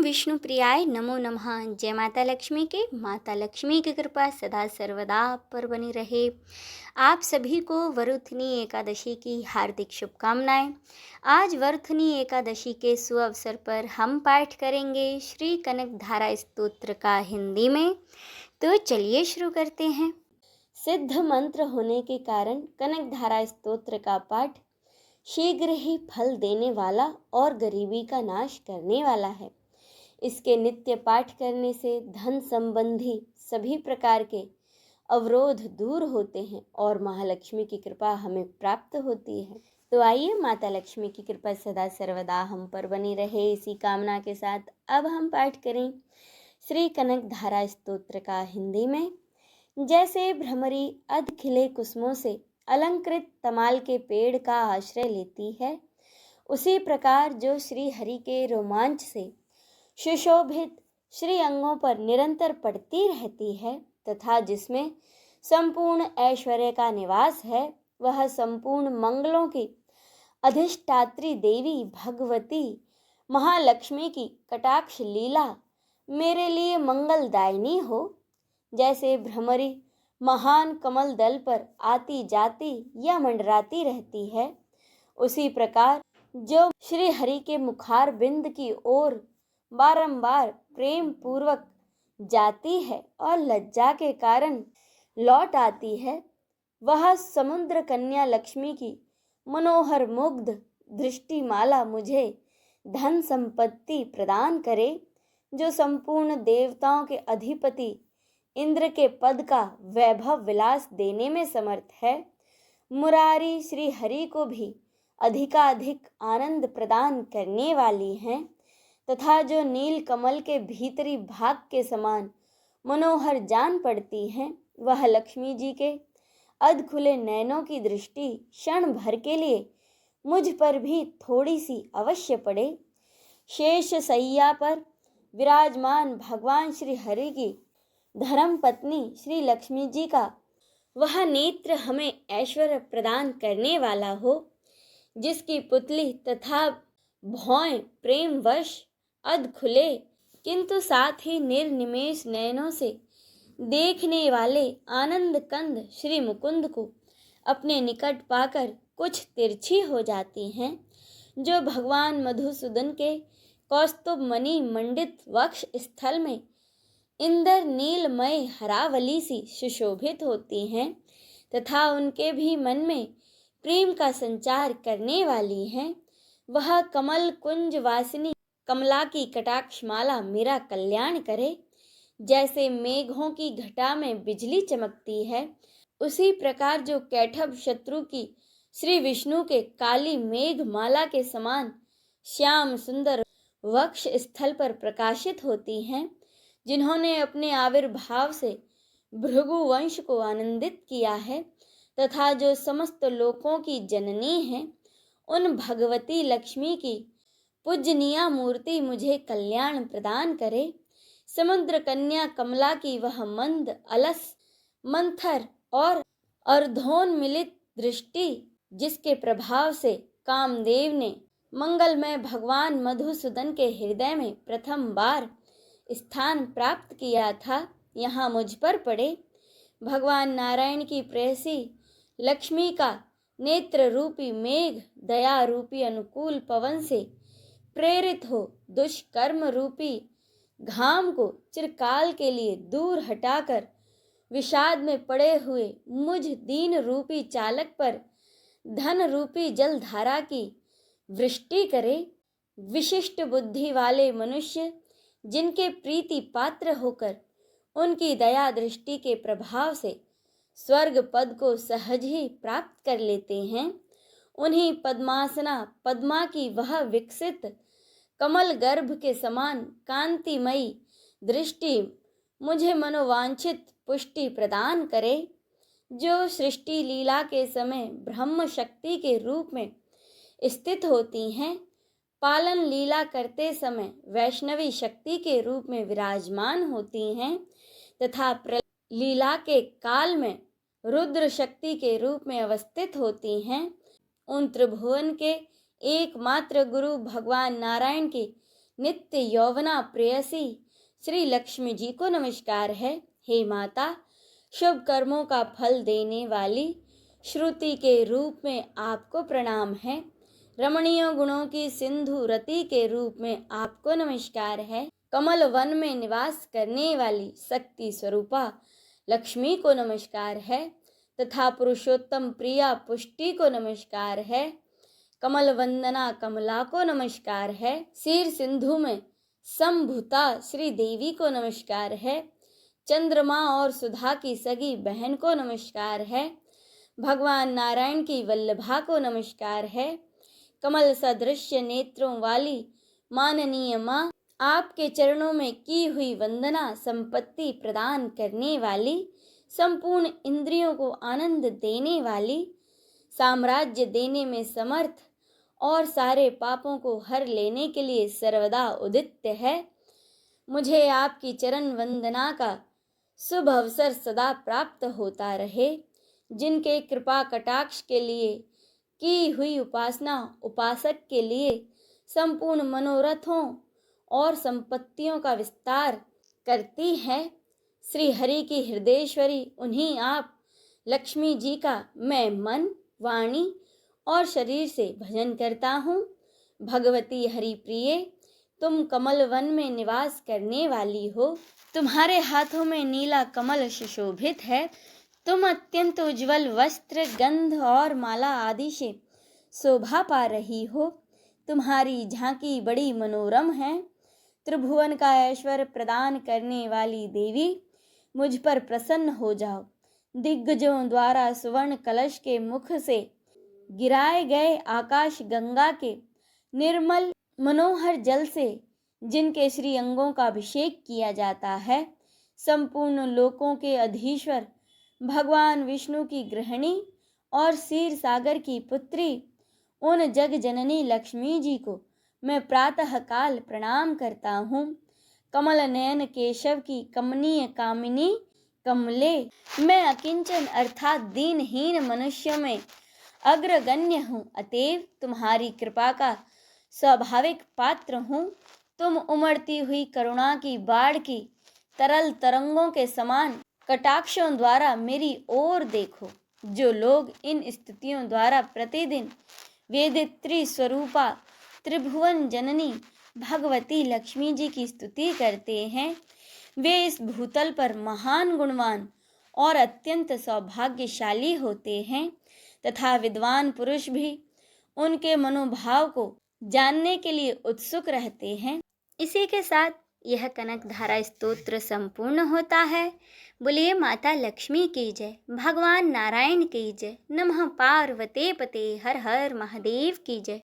विष्णु प्रियाय नमो नमः। जय माता लक्ष्मी के। माता लक्ष्मी की कृपा सदा सर्वदा आप पर बनी रहे। आप सभी को वरुथनी एकादशी की हार्दिक शुभकामनाएं। आज वरुथनी एकादशी के सुअवसर पर हम पाठ करेंगे श्री कनक धारा स्तोत्र का हिंदी में। तो चलिए शुरू करते हैं। सिद्ध मंत्र होने के कारण कनक धारा स्तोत्र का पाठ शीघ्र ही फल देने वाला और गरीबी का नाश करने वाला है। इसके नित्य पाठ करने से धन संबंधी सभी प्रकार के अवरोध दूर होते हैं और महालक्ष्मी की कृपा हमें प्राप्त होती है। तो आइए, माता लक्ष्मी की कृपा सदा सर्वदा हम पर बनी रहे, इसी कामना के साथ अब हम पाठ करें श्री कनक धारा स्तोत्र का हिंदी में। जैसे भ्रमरी अध खिले कुसुमों से अलंकृत तमाल के पेड़ का आश्रय लेती है, उसी प्रकार जो श्री हरि के रोमांच से सुशोभित श्री अंगों पर निरंतर पड़ती रहती है तथा जिसमें संपूर्ण ऐश्वर्य का निवास है, वह संपूर्ण मंगलों की अधिष्ठात्री देवी भगवती महालक्ष्मी की कटाक्ष लीला मेरे लिए मंगलदायिनी हो। जैसे भ्रमरी महान कमल दल पर आती जाती या मंडराती रहती है, उसी प्रकार जो श्री हरि के मुखार बिंद की ओर बारंबार प्रेम पूर्वक जाती है और लज्जा के कारण लौट आती है, वह समुद्र कन्या लक्ष्मी की मनोहर मुग्ध दृष्टिमाला मुझे धन संपत्ति प्रदान करे। जो संपूर्ण देवताओं के अधिपति इंद्र के पद का वैभव विलास देने में समर्थ है, मुरारी श्री हरि को भी अधिकाधिक आनंद प्रदान करने वाली हैं तथा जो नील कमल के भीतरी भाग के समान मनोहर जान पड़ती हैं, वह लक्ष्मी जी के अध खुले नयनों की दृष्टि क्षण भर के लिए मुझ पर भी थोड़ी सी अवश्य पड़े। शेष सैया पर विराजमान भगवान श्री हरि की धर्म पत्नी श्री लक्ष्मी जी का वह नेत्र हमें ऐश्वर्य प्रदान करने वाला हो, जिसकी पुतली तथा भौएं प्रेमवश अध खुले किंतु साथ ही निर्निमेष नयनों से देखने वाले आनंद कंद श्री मुकुंद को अपने निकट पाकर कुछ तिरछी हो जाती हैं। जो भगवान मधुसूदन के कौस्तुभ मणि मंडित वक्ष स्थल में इंद्र नीलमय हरावली सी सुशोभित होती हैं तथा उनके भी मन में प्रेम का संचार करने वाली हैं, वह कमल कुंज वासिनी कमला की कटाक्षमाला मेरा कल्याण करे। जैसे मेघों की घटा में बिजली चमकती है, उसी प्रकार जो कैठभ शत्रु की श्री विष्णु के काली मेघ माला के समान श्याम सुंदर वक्ष स्थल पर प्रकाशित होती हैं, जिन्होंने अपने आविर्भाव से भृगु वंश को आनंदित किया है तथा जो समस्त लोकों की जननी है, उन भगवती लक्ष्मी की पूजनीय मूर्ति मुझे कल्याण प्रदान करे। समुद्र कन्या कमला की वह मंद अलस मंथर और अर्धोन्मिलित दृष्टि, जिसके प्रभाव से कामदेव ने मंगलमय भगवान मधुसूदन के हृदय में प्रथम बार स्थान प्राप्त किया था, यहाँ मुझ पर पड़े। भगवान नारायण की प्रेयसी लक्ष्मी का नेत्र रूपी मेघ दया रूपी अनुकूल पवन से प्रेरित हो दुष्कर्म रूपी घाम को चिरकाल के लिए दूर हटाकर विषाद में पड़े हुए मुझ दीन रूपी चालक पर धन रूपी जलधारा की वृष्टि करे। विशिष्ट बुद्धि वाले मनुष्य जिनके प्रीति पात्र होकर उनकी दया दृष्टि के प्रभाव से स्वर्ग पद को सहज ही प्राप्त कर लेते हैं, उन्हीं पद्मासना पद्मा की वह विकसित कमल गर्भ के समान कांतिमयी दृष्टि मुझे मनोवांछित पुष्टि प्रदान करे। जो सृष्टि लीला के समय ब्रह्म शक्ति के रूप में स्थित होती हैं, पालन लीला करते समय वैष्णवी शक्ति के रूप में विराजमान होती हैं तथा लीला के काल में रुद्र शक्ति के रूप में अवस्थित होती हैं, उन त्रिभुवन के एकमात्र गुरु भगवान नारायण की नित्य यौवना प्रेयसी श्री लक्ष्मी जी को नमस्कार है। हे माता, शुभ कर्मों का फल देने वाली श्रुति के रूप में आपको प्रणाम है। रमणीय गुणों की सिंधु रति के रूप में आपको नमस्कार है। कमल वन में निवास करने वाली शक्ति स्वरूपा लक्ष्मी को नमस्कार है तथा पुरुषोत्तम प्रिया पुष्टि को नमस्कार है। कमल वंदना कमला को नमस्कार है। शीर सिंधु में संभुता श्री देवी को नमस्कार है। चंद्रमा और सुधा की सगी बहन को नमस्कार है। भगवान नारायण की वल्लभा को नमस्कार है। कमल सदृश नेत्रों वाली माननीय माँ, आपके चरणों में की हुई वंदना संपत्ति प्रदान करने वाली, संपूर्ण इंद्रियों को आनंद देने वाली, साम्राज्य देने में समर्थ और सारे पापों को हर लेने के लिए सर्वदा उदित है। मुझे आपकी चरण वंदना का शुभ अवसर सदा प्राप्त होता रहे। जिनके कृपा कटाक्ष के लिए की हुई उपासना उपासक के लिए संपूर्ण मनोरथों और संपत्तियों का विस्तार करती है। श्री हरि की हृदयेश्वरी उन्हीं आप लक्ष्मी जी का मैं मन, वाणी और शरीर से भजन करता हूँ। भगवती हरि प्रिय, तुम कमल वन में निवास करने वाली हो। तुम्हारे हाथों में नीला कमल सुशोभित है। तुम अत्यंत उज्जवल वस्त्र, गंध और माला आदि से शोभा पा रही हो। तुम्हारी झांकी बड़ी मनोरम है। त्रिभुवन का ऐश्वर्य प्रदान करने वाली देवी, मुझ पर प्रसन्न हो जाओ। दिग्गजों द्वारा सुवर्ण कलश के मुख से गिराए गए आकाश गंगा के निर्मल मनोहर जल से जिनके श्री अंगों का अभिषेक किया जाता है, संपूर्ण लोकों के अधीश्वर भगवान विष्णु की गृहिणी और क्षीर सागर की पुत्री उन जग जननी लक्ष्मी जी को मैं प्रातः काल प्रणाम करता हूँ। कमल नयन केशव की कमनीय कामिनी कमले, मैं अकिंचन अर्थात दीनहीन मनुष्यों में अग्रगण्य हूँ, अतएव तुम्हारी कृपा का स्वाभाविक पात्र हूँ। तुम उमड़ती हुई करुणा की बाढ़ की तरल तरंगों के समान कटाक्षों द्वारा मेरी ओर देखो। जो लोग इन स्तुतियों द्वारा प्रतिदिन वेदित्री स्वरूपा त्रिभुवन जननी भगवती लक्ष्मी जी की स्तुति करते हैं, वे इस भूतल पर महान गुणवान और अत्यंत सौभाग्यशाली होते हैं तथा विद्वान पुरुष भी उनके मनोभाव को जानने के लिए उत्सुक रहते हैं। इसी के साथ यह कनक धारा स्तोत्र संपूर्ण होता है। बोलिए माता लक्ष्मी की जय, भगवान नारायण की जय, नमः पार्वते पते, हर हर महादेव की जय।